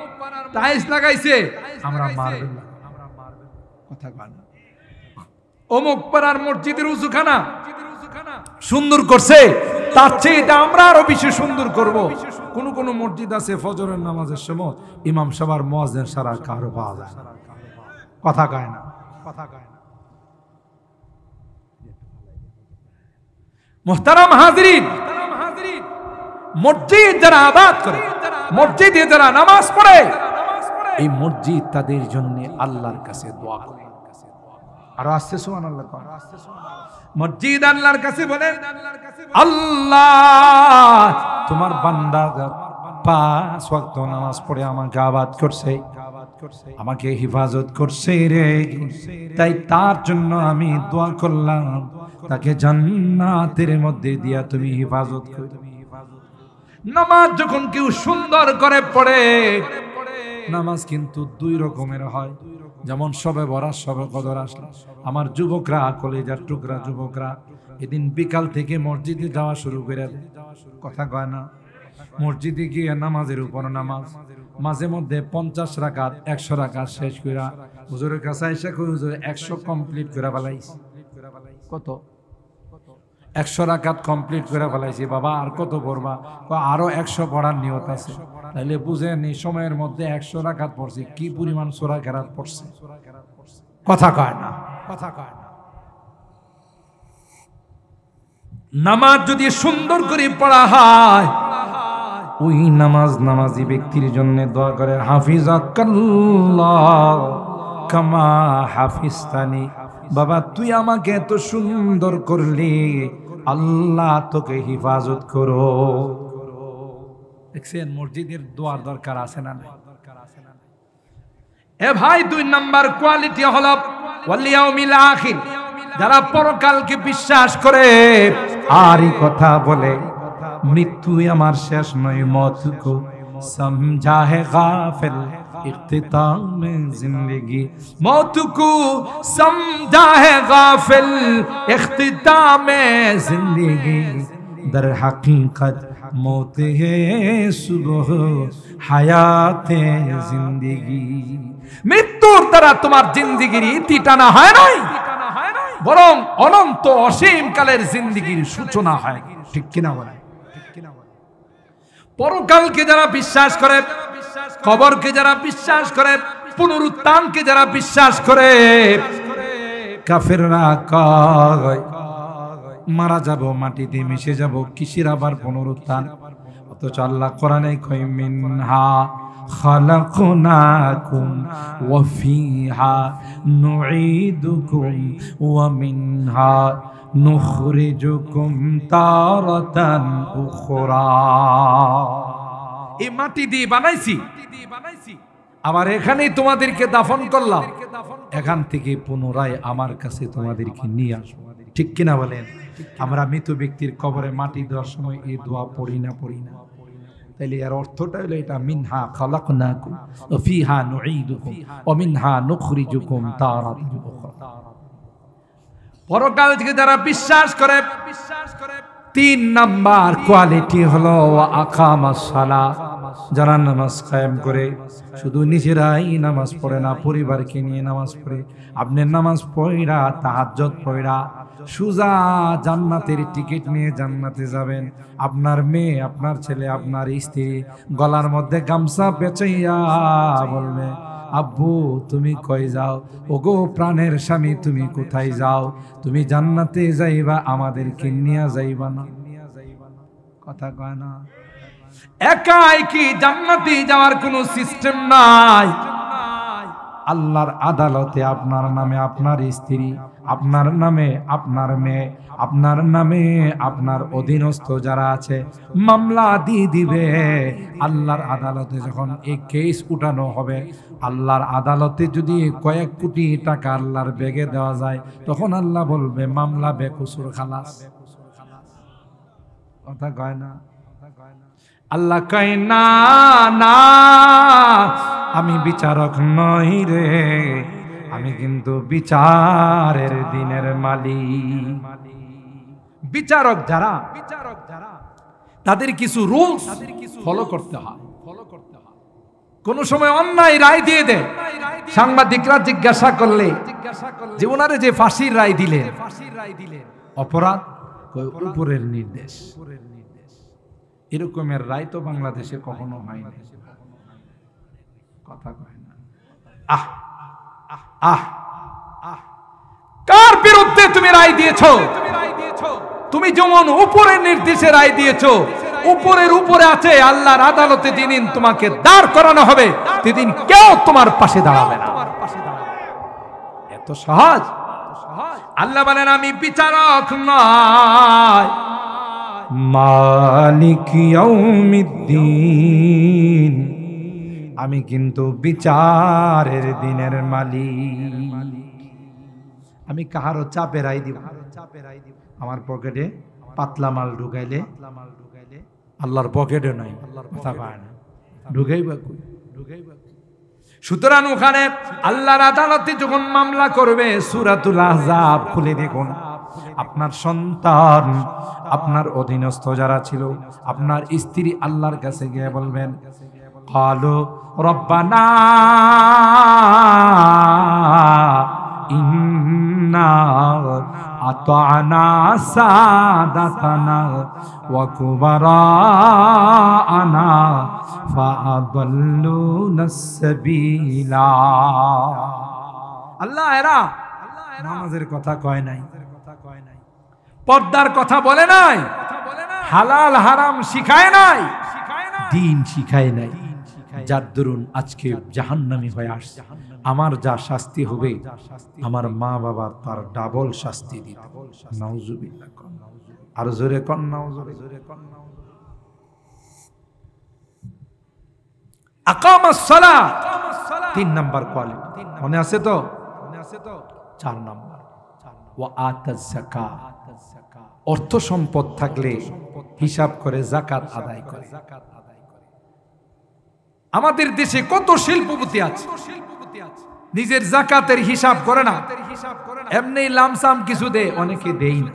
টাইলস লাগাইছে, আমরা মারব না, কথা কয় না। অমুক পাড়ার মসজিদের উজুখানা সুন্দর করছে, তার চেয়ে এটা আমরা আরো বেশি সুন্দর করব। কোন কোন মসজিদ আছে ফজরের নামাজের সময় ইমাম সাহেবের মুয়াজ্জিন ছাড়া কারো পাওয়া যায় না, কথা কয় না, কথা কয় না। মুহতারাম হাজিরিন, মসজিদ যারা আবাদ করে, মসজিদে যারা নামাজ পড়ে, এই মসজিদ তাদের জন্য আল্লাহর কাছে দোয়া করে। আর আসছে সুবহানাল্লাহ, মসজিদ আল্লাহর কাছে বলে আল্লাহ তোমার বান্দা 5 ওয়াক্ত নামাজ পড়ে আমাকে আবাদ করছে, আমাকে হিফাজত করছে রে, তাই তার জন্য আমি দোয়া করলাম তাকে জান্নাতের মধ্যে দিয়া তুমি হিফাজত করো। নামাজ যখন কেউ সুন্দর করে পড়ে, নামাজ কিন্তু 2 রকমের হয়। যেমন সবে বরাত, সবে কদর আসলে আমার যুবকরা, কলেজার টুকরা যুবকরা এদিন বিকাল থেকে মসজিদে যাওয়া শুরু করে দেয়, কথা কয় না। মসজিদে গিয়ে নামাজের উপর নামাজ, মাঝে মধ্যে 50 রাকাত 100 রাকাত শেষ কইরা হুজুরের কাছে এসে কই হুজুর 100 কমপ্লিট করে ফেলাইছি। কত? 100 রাকাত কমপ্লিট করে ফেলাইছি বাবা, আর কত পড়বা? আরো 100 পড়ার নিয়ত আছে। তাইলে বুঝেন এই সময়ের মধ্যে 100 রাকাত পড়ছি, কি পরিমাণ সূরা কেরাত পড়ছে, কথা কয় না, কথা কয় না। নামাজ যদি সুন্দর করে পড়া হয়, ওই নামাজি ব্যক্তির জন্য দোয়া করে হাফিজাকাল্লাহ কামা হাফিজতানি, বাবা তুই আমাকে এত সুন্দর করলি, আল্লাহ তোকে হিফাজত করো। দেখছেন মসজিদের দোয়ার দরকার আছে না? এ ভাই, 2 নাম্বার কোয়ালিটি হলো ওয়াল ইয়াউমিল আখির, যারা পরকালকে বিশ্বাস করে আর এই কথা বলে মৃত্যুই আমার শেষ নয়, মত কো समझा है गाफिल इख्तिताम जिंदगी मौत को समझा है गाफिल इख्तिताम जिंदगी दर हकीकत मौत है सुबह হায়াতে জিন্দেগি মৃত্যুর দ্বারা তোমার জিন্দেগির ইতি টানা হয় নাই বরং অনন্ত অসীম কালের জিন্দেগির সূচনা হয় ঠিক কিনা বলেন পরকালকে যারা বিশ্বাস করে কবরকে যারা বিশ্বাস করে পুনরুত্থানকে যারা বিশ্বাস করে কাফেররা কয় মারা যাব মাটিতে মিশে যাব কিসের আবার পুনরুত্থান অথচ আল্লাহ কোরআনে কয় মিনহা খালাকনাকুম ওয়া ফিহা নুঈদুকুম ওয়া মিনহা নুখরিজুকুম তারাতান উখরা এই মাটি দিয়ে বানাইছি আবার এখানেই তোমাদেরকে দাফন করলাম এখান থেকে পুনরায় আমার কাছে তোমাদেরকে নিয়ে আসবো ঠিক কিনা বলেন আমরা মৃত ব্যক্তির কবরে মাটি দেওয়ার সময় এই দোয়া পড়ি না তাইলে এর অর্থটা হলো এটা মিনহা খালাকনাকুম ওয়া ফিহা নুঈদুকুম ওয়া মিনহা নুখরিজুকুম তারাতান উখরা পরকাল থেকে যারা বিশ্বাস করে 3 নাম্বার কোয়ালিটি হলো আকামাস সালাহ যারা নামাজ কায়েম করে শুধু নিজেরাই নামাজ পড়ে না পরিবারকে নিয়ে নামাজ পড়ে আপনি নামাজ পড়া তাহাজ্জুদ পড়া সুজা জান্নাতের টিকিট নিয়ে জান্নাতে যাবেন আপনার মেয়ে আপনার ছেলে আপনার স্ত্রী গলার মধ্যে গামছা পেঁচাইয়া বলবে আব্বু তুমি কই যাও ওগো প্রাণের স্বামী তুমি কোথায় যাও তুমি জান্নাতে যাইবা আমাদেরকে নিয়ে যাইবা না কথা কয় না একাই কি জান্নাতে যাওয়ার কোনো সিস্টেম নাই আল্লাহর আদালতে আপনার নামে আপনার স্ত্রী আপনার নামে আপনার মেয়ে আপনার নামে আপনার অধীনস্থ যারা আছে মামলা দিয়ে দিবে আল্লাহর আদালতে যখন এই কেস উঠানো হবে আল্লাহর আদালতে যদি কয়েক কোটি টাকা আল্লাহর ব্যাগে দেওয়া যায় তখন আল্লাহ বলবে মামলা বেকসুর খালাস কথা কয় না আল্লাহ কয় না না আমি বিচারক নই রে আমি কিন্তু বিচারের দিনের মালিক বিচারক যারা তাদের কিছু রুলস ফলো করতে হয় কোন সময় অন্যায় রায় দিয়ে দেয় সাংবাদিকরা জিজ্ঞাসা করলে যে ওনারে যে ফাঁসির রায় দিলেন অপরাধ উপরের নির্দেশ এরকমের রায় তো বাংলাদেশে কখনো হয়নি কথা কয় না আহ আহ কার বিরুদ্ধে তুমি রায় দিয়েছো তুমি যেমন উপরের নির্দেশে রায় দিয়েছো উপরের উপরে আছে আল্লাহর আদালতে যেদিন তোমাকে দাঁড় করানো হবে সেদিন কেউ তোমার পাশে দাঁড়াবে না এত সহজ আল্লাহ বলেন আমি বিচারক নয় মালিক ইয়াউমিদ্দিন আমি কিন্তু বিচারের দিনের মালিক আমি কাহারও চাপে রায় দিব আমার পকেটে পাতলা মাল ঢুকাইলে আল্লাহর পকেটে নাই কথা পায় না ঢুকাইবা কই সুতরাং ওখানে আল্লাহর আদালতে যখন মামলা করবে সূরাতুল আহজাব খুলে দেখুন আপনার সন্তান আপনার অধীনস্থ যারা ছিল আপনার স্ত্রী আল্লাহর কাছে গিয়ে বলবেন ক্বালু রব্বানা ইন্না আতা'না সাদাতানা ওয়া কুবারা'ানা ফাআদাল্লুনাস সাবিলা আল্লাহ এরা নামাজের কথা কয় নাই পর্দার কথা বলে নাই হালাল হারাম শিখায় নাই দিন শিখায় নাই যার দরুন আজকে জাহান্নামী হয়ে আসছে আমার যা শাস্তি হবে আমার মা বাবার তার ডাবল শাস্তি দিতে নাউজুবিল্লাহ আর জোরে কোন নাউজুবিল্লাহ আকামাস সালাহ 3 নাম্বার কোয়ালিটি মনে আছে তো 4 নাম্বার ওয়া আতাজ যাকাত অর্থ সম্পদ থাকলে হিসাব করে যাকাত আদায় করে আমাদের দেশে কত শিল্পপতি আছে, নিজের জাকাতের হিসাব করে না, এমনি লামসাম কিছু দেয়, অনেকে দেই না।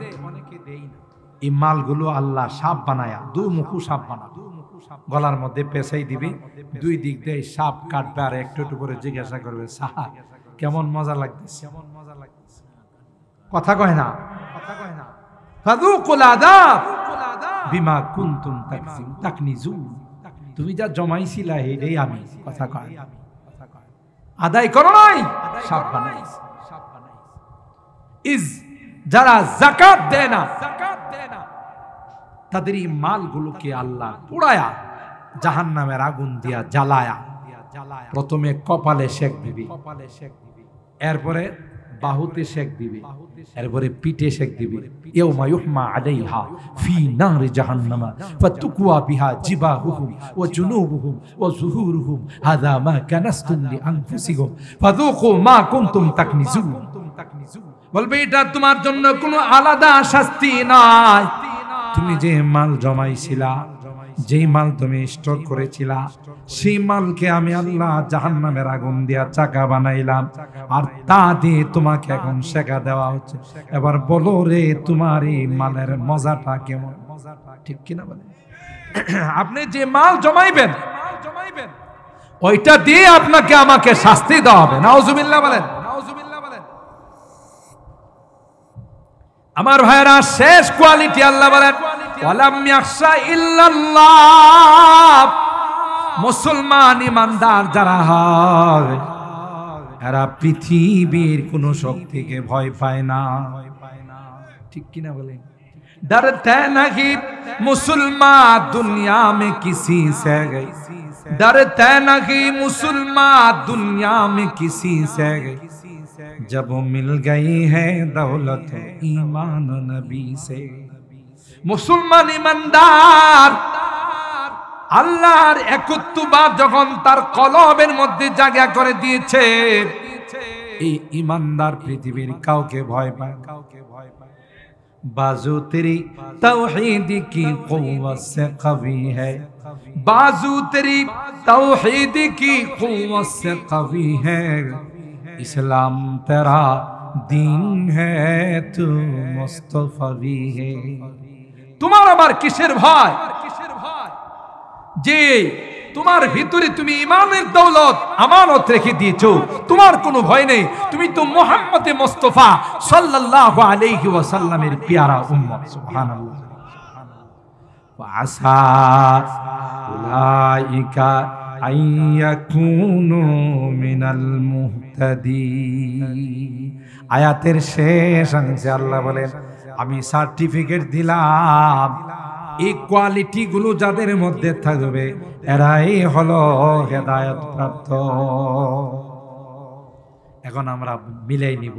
এই মালগুলো আল্লাহ সাপ বানায়া, দু মুখু সাপ বানা, গলার মধ্যে পেঁচাই দিবি, দুই দিক দিয়ে সাপ কাটবে, আর একটু একটু করে জিজ্ঞাসা করবে, সাহা কেমন মজা লাগতেছে, কথা কয় না, ফাযুকুল আযাব বিমা কুনতুম তাকনিজুন, তুমি যা জমাইছিলা এটাই আমি, কথা কয় আদায় করো নাই, সাপ বানাইছে। যারা যাকাত দেয় না, তাদের এই মালগুলোকে আল্লাহ পোড়ায়া জাহান্নামের আগুন দিয়া জ্বালায়া, প্রথমে কপালে শেক দিবি, এরপরে বাহুতে শেক দিবি, এরপরে পিঠে শেক দিবি। ইয়াউমা ইউহমা আলাইহা ফি নারি জাহান্নামা ফাতুকওয়া বিহা জিবাহুহুম ওয়া জুনুবুহুম ওয়া যুহুরুহুম হাযা মা কানাসতুম লিআনফুসিকুম ফাযুকু মা কুনতুম তাকনিজুন। বলবে এটা তোমার জন্য কোনো আলাদা শাস্তি নাই, তুমি যে মাল জমাইছিলা, যে মাল তুমি স্টক করেছিলা, সেই মালকে আমি আল্লাহ জাহান্নামের আগুন দিয়া চাকা বানাইলাম, আর তা দিয়ে তোমাকে এখন শেখা দেওয়া হচ্ছে। এবার বলো রে, তোমার এই মালের মজাটা কেমন? ঠিক কিনা বলে? আপনি যে মাল জমাইবেন, ওইটা দিয়ে আপনাকে আমাকে শাস্তি দেওয়া হবে। নাউজুবিল্লাহ বলেন। আমার ভাইরা, শেষ কোয়ালিটি আল্লাহ বলেন, ওয়ালাম ইয়াখশা ইল্লাল্লাহ। মুসলমান ইমানদার যারা হয়, এরা পৃথিবীর কোন শক্তিকে ভয় পায় না। ঠিক কিনা বলেন? डरते नहीं मुसलमान दुनिया में किसी से गई, डरते नहीं मुसलमान दुनिया में किसी से गई, जब मिल गई है दौलत ईमान नबी से। मुसलमान ईमानदार আল্লাহর একত্ববাদ যখন তার কলবের মধ্যে জায়গা করে দিয়েছে, এই ইমানদার পৃথিবীর কাউকে ভয় পায় না। बाजू तेरी तौहीद की क़ुव्वत से कवी है, बाजू तेरी तौहीद की क़ुव्वत से कवी है, इस्लाम तेरा दीन है तू मुस्तफवी है। তোমার আবার কিসের ভয়? যে তোমার ভিতরে তুমি ইমানের দৌলত আমানত রেখে দিয়েছো, তোমার কোনো ভয় নেই। তুমি তো মুহাম্মদে মুস্তাফা সাল্লাল্লাহু আলাইহি ওয়াসাল্লামের প্যারা উম্মত। সুবহানাল্লাহ। ওয়া আসা উলাইকা আইয়াকুনু মিনাল মুহতাদিন। আয়াতের শেষ অংশে আল্লাহ বলেন, আমি সার্টিফিকেট দিলাম, এই কোয়ালিটি গুলো যাদের মধ্যে থাকবে এরাই হলো হেদায়েত প্রাপ্ত। এখন আমরা মিলাই নিব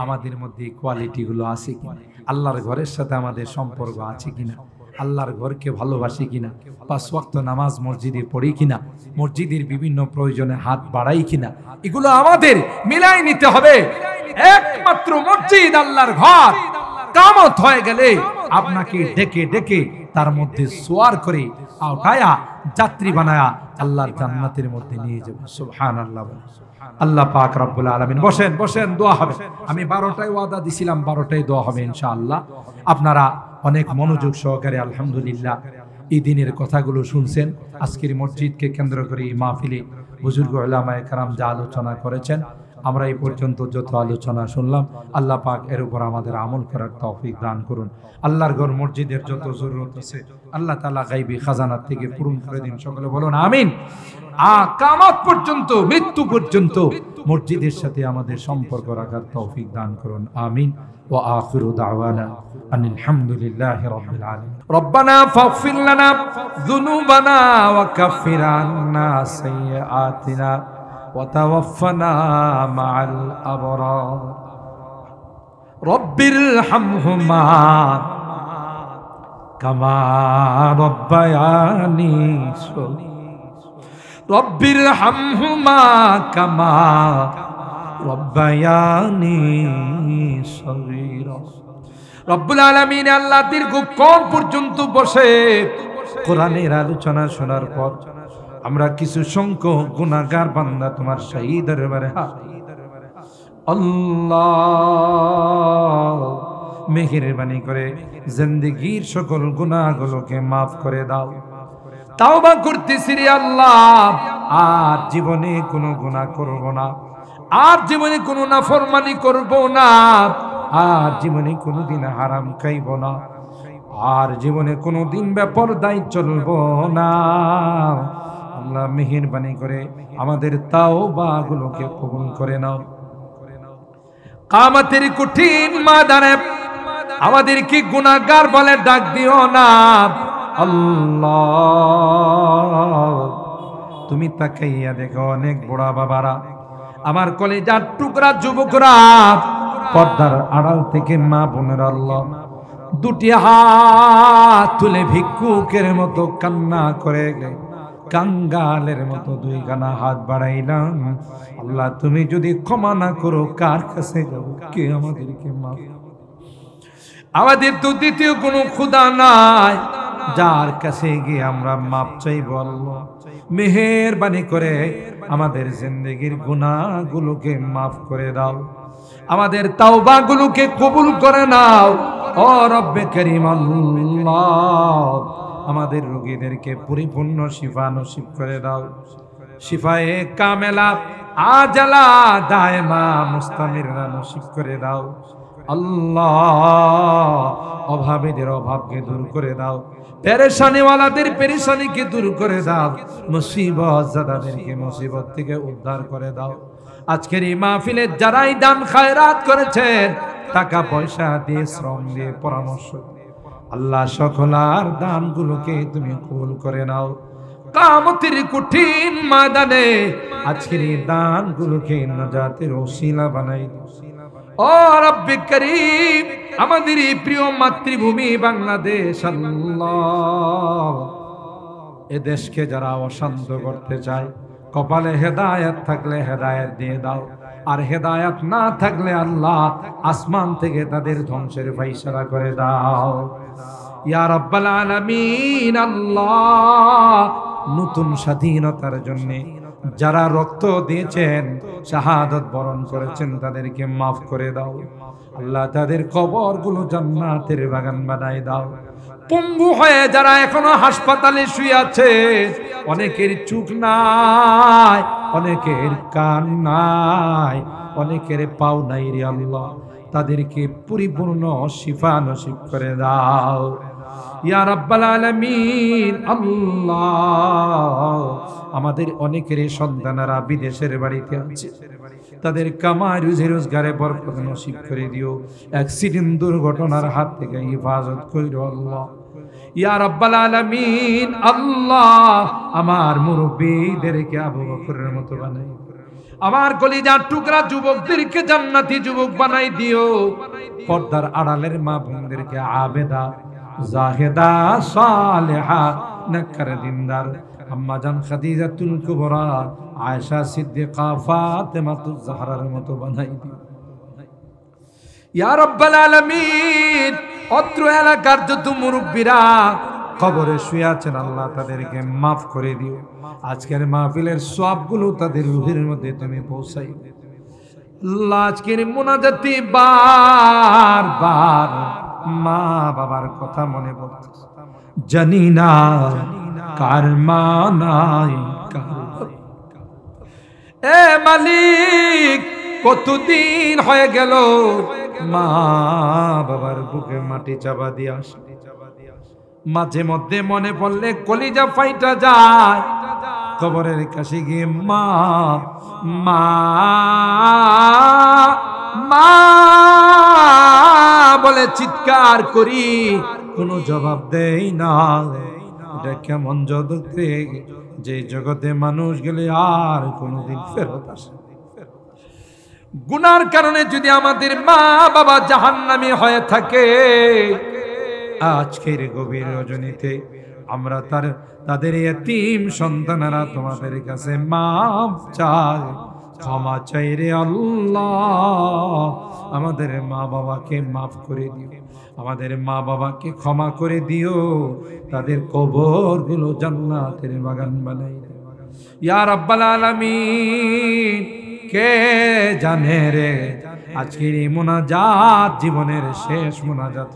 আমাদের মধ্যে এই কোয়ালিটি গুলো আছে কিনা, আল্লাহর ঘরের সাথে আমাদের সম্পর্ক আছে কিনা, আল্লাহর ঘরকে ভালোবাসি কিনা, 5 ওয়াক্ত নামাজ মসজিদে পড়ি কিনা, মসজিদের বিভিন্ন প্রয়োজনে হাত বাড়াই কিনা, এগুলো আমাদের মিলাই নিতে হবে। একমাত্র মসজিদ আল্লাহর ঘর কামত হয়ে গেলে আপনাকে ডেকে ডেকে তার মধ্যে সোয়ার করে উঠায়া যাত্রী বানায়া আল্লাহর জান্নাতের মধ্যে নিয়ে যাবে। সুবহানাল্লাহ। আল্লাহ পাক রব্বুল আলামিন। বসেন বসেন, দোয়া হবে। আমি 12টায় ওয়াদা দিছিলাম, 12টায় দোয়া হবে ইনশাআল্লাহ। আপনারা অনেক মনোযোগ সহকারে আলহামদুলিল্লাহ এই দিনের কথাগুলো শুনছেন। আজকের মসজিদকে কেন্দ্র করে এই মাহফিলে বুজুর্গ উলামায়ে কেরাম যা আলোচনা করেছেন, আমরা এই পর্যন্ত যত আলোচনা শুনলাম, আল্লাহ পাক এর উপর আমাদের আমল করার তৌফিক দান করুন। আল্লাহর ঘর মসজিদের যত জরুরত আছে আল্লাহ তাআলা গায়বী খাজানা থেকে পূরণ করে দিন। সকলে বলুন আমিন। কিয়ামত পর্যন্ত, মৃত্যু পর্যন্ত মসজিদের সাথে আমাদের সম্পর্ক রাখার তৌফিক দান করুন। আমিন। ওয়া আখিরু দাওয়ানা আনিল হামদুলিল্লাহি রাব্বিল আলামিন। রব্বানা ফাগফির লানা যুনুবানা ওয়া কাফির আন্না সাইয়্যাতিনা وتوفنا مع الأبرار رب ارحمهما كما ربياني رب ارحمهما كما ربياني صغيرا। রব্বুল আলামিন আল্লাহ দীর্ঘক্ষণ পর্যন্ত বসে কোরআনের আলোচনা শোনার পর আমরা কিছু সংখ্যক গুনাহগার বান্দা তোমার শাহী দরবারে আল্লাহ মেহেরবানি করে জিন্দেগীর সকল গুনাহগুলোকে মাফ করে দাও। তাওবা করতেছি রে আল্লাহ, আর জীবনে কোনো গুনাহ করব না, আর জীবনে কোনো নাফরমানি করব না, আর জীবনে কোনোদিন হারাম খাইব না, আর জীবনে কোনোদিন বেপরদায় চলব না। আল্লাহ মেহেরবানি করে আমাদের তাওবাগুলোকে কবুল করে নাও। কিয়ামতের কঠিন ময়দানে আমাদেরকে গুনাহগার বলে ডাক দিও না আল্লাহ। তুমি তাকাইয়া দেখো অনেক বুড়া বাবারা, আমার কলেজার টুকরা যুবকরা, পর্দার আড়াল থেকে মা বোনেরা আল্লাহ দুটি হাত তুলে ভিক্ষুকের মতো কান্না করে, কাঙ্গালের মতো দুই গানা হাত বাড়াইলাম। আল্লাহ তুমি যদি ক্ষমা না করো কার কাছে যাবো? কে আমাদেরকে মাফ? আমাদের তো দ্বিতীয় কোনো খোদা নাই যার কাছে গিয়ে আমরা মাপ চাইব। আল্লাহ মেহেরবানি করে আমাদের জিন্দেগির গুনাহগুলোকে মাফ করে দাও, আমাদের তাওবাগুলোকে কবুল করে নাও। ও রব্বে করিম আল্লাহ আমাদের রোগীদেরকে পরিপূর্ণ শিফা নসিব করে দাও। শিফায়ে কামেলা আজালা দায়মা মুস্তামিররা নসিব করে দাও। আল্লাহ অভাবীদের অভাবকে দূর করে দাও, পেরেশানিওয়ালাদের পেরেশানিকে দূর করে দাও, মুসিবত জাদাদেরকে মুসিবত থেকে উদ্ধার করে দাও। আজকের এই মাহফিলে যারাই দান খায়রাত করেছেন, টাকা পয়সা দিয়ে, শ্রম দিয়ে, পরামর্শ, আল্লাহ সকলার দানগুলোকে তুমি কবুল করে নাও। কিয়ামতের কঠিন ময়দানে আজকের এই দানগুলোকে নাজাতের ওসিলা বানাই দাও। ও রব্বে করিম আমাদের এই প্রিয় মাতৃভূমি বাংলাদেশ, আল্লাহ এ দেশকে যারা অশান্ত করতে চায়, কপালে হেদায়েত থাকলে হেদায়েত দিয়ে দাও, আর হেদায়েত না থাকলে আল্লাহ আসমান থেকে তাদের ধ্বংসের ফায়সালা করে দাও ইয়া রাব্বাল আলামিন। আল্লাহ নতুন স্বাধীনতার জন্য যারা রক্ত দিয়েছেন, শাহাদাত বরণ করেছেন, তাদেরকে মাফ করে দাও আল্লাহ। তাদের কবরগুলো জান্নাতের বাগান বানাই দাও। পঙ্গু হয়ে যারা এখনো হাসপাতালে শুয়ে আছে, অনেকের চোখ নাই, অনেকের কান নাই, অনেকের পাও নাই রে আল্লাহ, তাদেরকে পরিপূর্ণ শিফা নসিব করে দাও ইয়া রাব্বাল আলামিন। আল্লাহ আমাদের অনেকের সন্তানেরা বিদেশের বাড়িতে আছে, তাদের কামাই রুজি রোজগারে বরকত নসিব করে দিও, অ্যাক্সিডেন্ট দুর্ঘটনার হাত থেকে হেফাজত কইরো আল্লাহ ইয়া রাব্বাল আলামিন। আল্লাহ আমার মুরব্বিদেরকে আবু বকরের মতো বানাই, আমার কলিজার টুকরা যুবকদেরকে জান্নাতি যুবক বানাই দিও, পর্দার আড়ালের মা বোনদেরকে আবেদা, জাহেদা, সালেহা, নেককার দিনদার আম্মা জান খাদিজাতুল কুবরা, আয়েশা সিদ্দিকা, ফাতেমাতুজ জাহরার মতো বানাই দিও ইয়া রাব্বাল আলামিন। অত্র এলাকার যত মুরব্বিরা কবরে শুয়ে আছেন আল্লাহ তাদেরকে মাফ করে দিও। আজকের মাহফিলের সবগুলো তাদের রূহের মধ্যে তুমি পৌঁছাই আল্লাহ। আজকের মুনাজাতে বারবার মা বাবার কথা মনে পড়ছে, জানি না কার মা নাই কার। এ মালিক কতদিন হয়ে গেল মা বাবার বুকে মাটি চাপা দিয়ে আসে, মাঝে মধ্যে মনে পড়লে কলিজা ফাইটা যায়। কবরের কাছে গিয়ে মা মা মা বলে চিৎকার করি, কোনো জবাব দেই না। এটা কেমন জগৎ রে, যে জগতে মানুষ গেলে আর কোনোদিন ফেরত আসে। গুনার কারণে যদি আমাদের মা বাবা জাহান্নামী হয়ে থাকে, আজকের গভীর রজনীতে আমরা তাদের এতিম সন্তানেরা তোমাদের কাছে মাফ চাই, ক্ষমা চাই রে আল্লাহ। আমাদের মা বাবাকে মাফ করে দিও, আমাদের মা বাবাকে ক্ষমা করে দিও, তাদের কবরগুলো জান্নাতের বাগান বানাই দিও। ইয়া রাব্বাল আলামিন, কে জানে রে আজকের এই মুনাজাত জীবনের শেষ মুনাজাত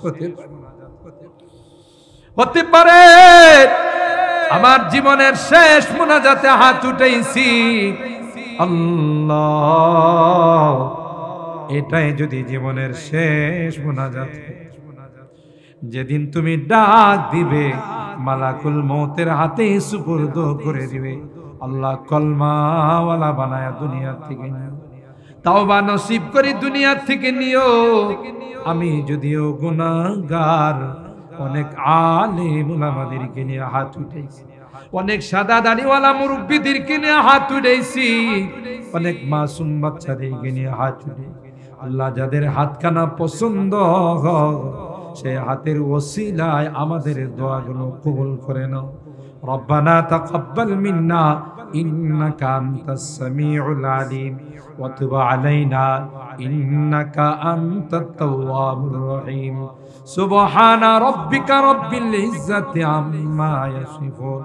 হতে পারে। আমার জীবনের শেষ মুনাজাতে হাত উঠাইছি, আল্লাহ এটাই যদি জীবনের শেষ মুনাজাত, যেদিন তুমি ডাক দিবে মালাকুল মউতের হাতে সুপুর্দ করে দিবে, আল্লাহ কলমাওয়ালা বানায়া দুনিয়া থেকে নিও, তাওবা নসিব করে দুনিয়া থেকে নিও। আমি যদিও গুনাহগার, অনেক আলেম ওলামাদেরকে নিয়ে হাত উঠাইছি, অনেক সাদা দাড়িওয়ালা মুরব্বিদেরকে নিয়ে হাত উঠাইছি, অনেক মাসুম বাচ্চাদেরকে নিয়ে হাত উঠাইছি। আল্লাহ যাদের হাতখানা পছন্দ সে হাতের ওসিলায় আমাদের দোয়াগুলো কবুল করে নাও। রব্বানা তাকাব্বাল মিন্না ইন্নাকা আনতাস সামিউল আলিম ওয়া তুব আলাইনা ইন্নাকা আনতাত তাওয়াবুর রহিম। সুবহানা রাব্বিকা রাব্বিল ইজ্জাতি আম্মা ইয়াসিফুন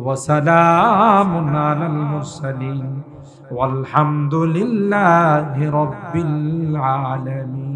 ওয়া সালামুন আলাল মুরসালিন ওয়ালহামদুলিল্লাহি রাব্বিল আলামিন।